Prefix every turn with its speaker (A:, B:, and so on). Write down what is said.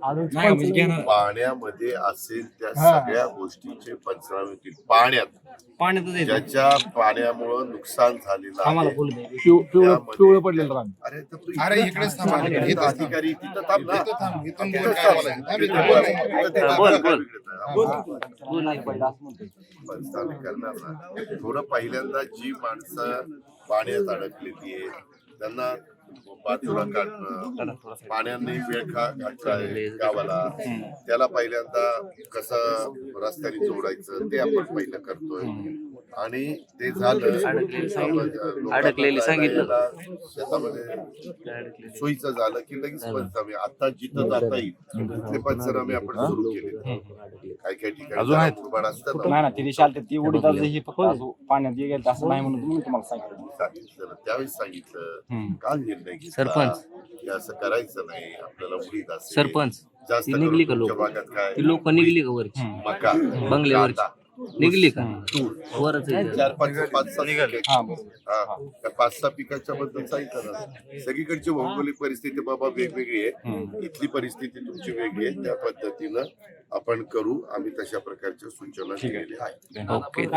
A: पाण्यामध्ये असेल त्या सगळ्या गोष्टीचे पंचनामे होतील. पाण्यातच ज्याच्या पाण्यामुळं नुकसान झालेलं आहे
B: पिवळं पडलेलं रान.
A: अरे इकडेच अधिकारी तिथं थांब ना. पंचनामे करणार ना. थोडं पहिल्यांदा जी माणसं पाण्यात अडकलेली आहे त्यांना बाजूला काढणं, पाण्याने वेळ घातलाय गावाला, त्याला पहिल्यांदा कसं रस्त्याने जोडायचं ते आपण पहिलं करतोय. आणि ते झालं
C: अडकलेली सांगितलं
A: शेतामध्ये सोयीचं झालं की लगेच पंचनामे. आता जिथं जाता येईल तिथले पंचनामे आपण सुरू केले. काही काही ठिकाणी उर्बड असतं
B: नाही ना ती दिशा ती उडीत ही फक्त पाण्यात गेलं असं नाही म्हणून मी तुम्हाला
A: सांगितलं. त्यावेळेस सांगितलं काल निर्णय घेतला
C: सरपंच
A: की असं करायचं नाही. आपल्याला उडीत असेल
C: सरपंच
A: जास्त
C: निघली का लोक
A: भागात काय
C: लोक निघली का वरची
A: मका
C: बंगल्यावर निघली का वरच
A: 5-6 पिकाच्या बद्दल सांगितलं ना. सगळीकडची भौगोलिक परिस्थिती बाबा वेगवेगळी आहे. इथली परिस्थिती तुमची वेगळी आहे. त्या पद्धतीनं आपण करू. आम्ही तशा प्रकारच्या सूचना केलेल्या आहेत.
C: ओके.